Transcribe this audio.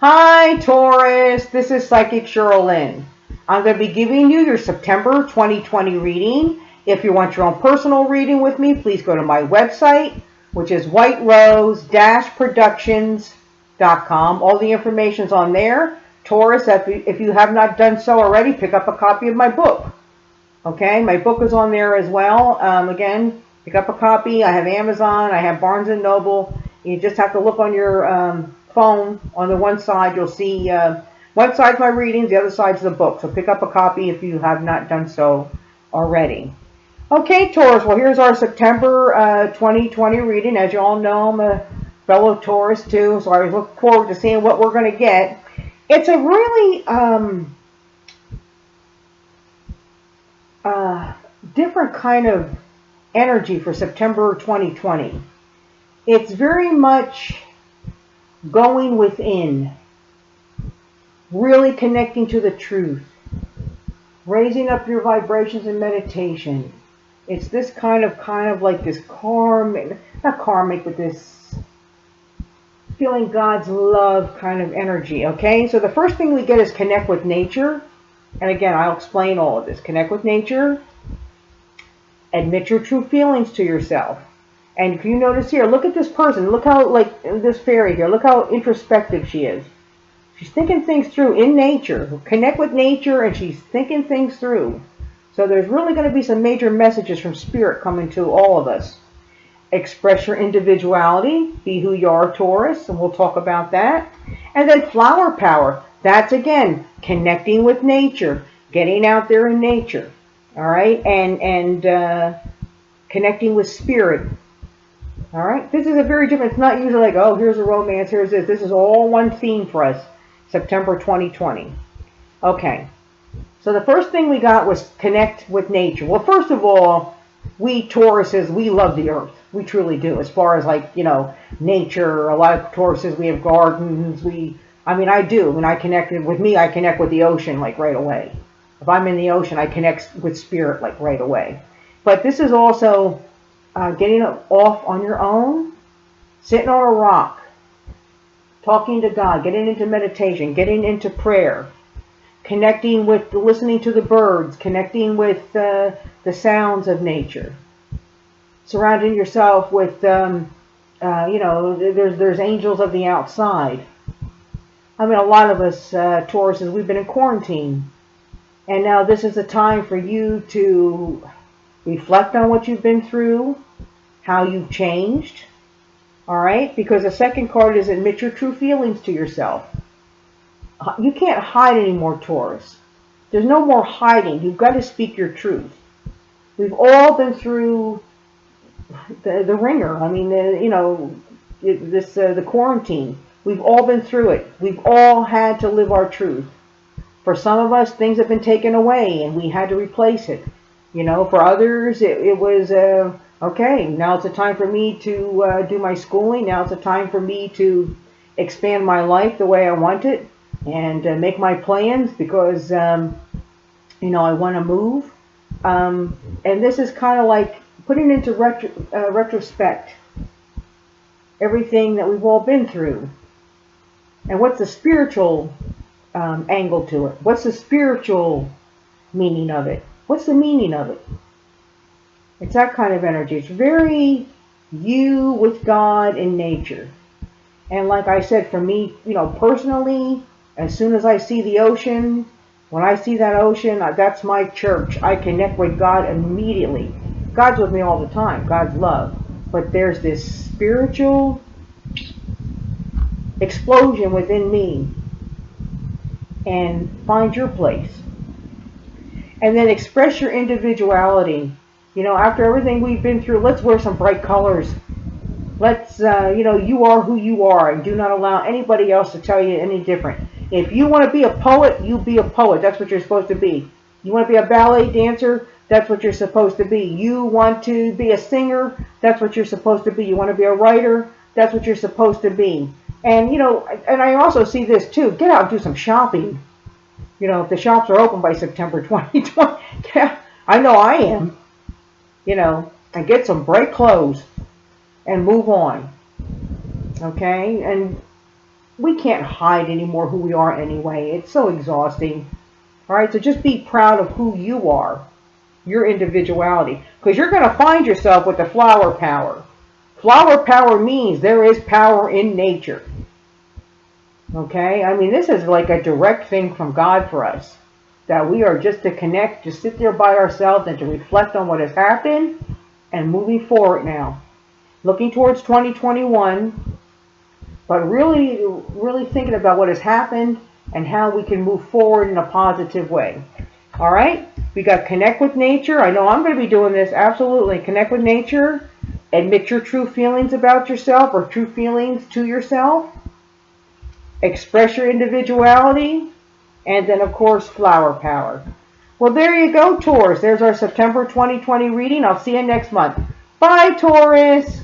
Hi, Taurus. This is Psychic Cheryl Lynn. I'm going to be giving you your September 2020 reading. If you want your own personal reading with me, please go to my website, which is whiterose-productions.com. All the information's on there. Taurus, if you have not done so already, pick up a copy of my book. Okay, my book is on there as well. Again, pick up a copy. I have Amazon. I have Barnes & Noble. You just have to look on your phone. On the one side, you'll see one side's my readings, the other side's the book. So pick up a copy if you have not done so already. Okay, Taurus. Well, here's our September 2020 reading. As you all know, I'm a fellow Taurus too, so I look forward to seeing what we're going to get. It's a really different kind of energy for September 2020. It's very much going within, really connecting to the truth, raising up your vibrations in meditation. It's this kind of like this karmic, not karmic, but this feeling God's love kind of energy. Okay, so the first thing we get is connect with nature. And again, I'll explain all of this. Connect with nature. Admit your true feelings to yourself. And if you notice here, look at this person. Look how, like, this fairy here, look how introspective she is. She's thinking things through in nature. Connect with nature, and she's thinking things through. So there's really going to be some major messages from Spirit coming to all of us. Express your individuality. Be who you are, Taurus, and we'll talk about that. And then flower power. That's, again, connecting with nature. Getting out there in nature. All right? And connecting with Spirit. All right, this is a very different, it's not usually like, oh, here's a romance, here's this. This is all one theme for us, September 2020. Okay, so the first thing we got was connect with nature. Well, first of all, we Tauruses, we love the earth. We truly do. As far as, like, you know, nature, a lot of Tauruses, we have gardens. I do. When I connected with me, I connect with the ocean, like, right away. If I'm in the ocean, I connect with Spirit, like, right away. But this is also getting off on your own, sitting on a rock, talking to God, getting into meditation, getting into prayer, connecting with, listening to the birds, connecting with the sounds of nature, surrounding yourself with, there's angels of the outside. I mean, a lot of us Tauruses, we've been in quarantine, and now this is a time for you to reflect on what you've been through, how you've changed, all right? Because the second card is admit your true feelings to yourself. You can't hide anymore, Taurus. There's no more hiding. You've got to speak your truth. We've all been through the ringer. I mean, the quarantine. We've all been through it. We've all had to live our truth. For some of us, things have been taken away, and we had to replace it. You know, for others, it was, okay, now it's a time for me to do my schooling. Now it's a time for me to expand my life the way I want it and make my plans because, I want to move. And this is kind of like putting into retrospect everything that we've all been through. And what's the spiritual angle to it? What's the spiritual meaning of it? What's the meaning of it? It's that kind of energy. It's very you with God and nature. And like I said, for me, personally, as soon as I see the ocean, when I see that ocean, that's my church. I connect with God immediately. God's with me all the time. God's love. But there's this spiritual explosion within me. And find your place. And then express your individuality. After everything we've been through, let's wear some bright colors. Let's, you are who you are, and do not allow anybody else to tell you any different. If you want to be a poet, you be a poet. That's what you're supposed to be. You want to be a ballet dancer? That's what you're supposed to be. You want to be a singer? That's what you're supposed to be. You want to be a writer? That's what you're supposed to be. And, and I also see this too. Get out and do some shopping. If the shops are open by September 2020, yeah, I know I am. And get some bright clothes and move on. Okay? And we can't hide anymore who we are anyway. It's so exhausting. All right, so just be proud of who you are, your individuality, because you're going to find yourself with the flower power. Flower power means there is power in nature. Okay, I mean, this is like a direct thing from God for us, that we are just to connect, just sit there by ourselves and to reflect on what has happened and moving forward now. Looking towards 2021, but really thinking about what has happened and how we can move forward in a positive way. All right, we got connect with nature. I know I'm going to be doing this, absolutely. Connect with nature, admit your true feelings about yourself or true feelings to yourself, express your individuality, and then, of course, flower power. Well, there you go, Taurus. There's our September 2020 reading. I'll see you next month. Bye, Taurus.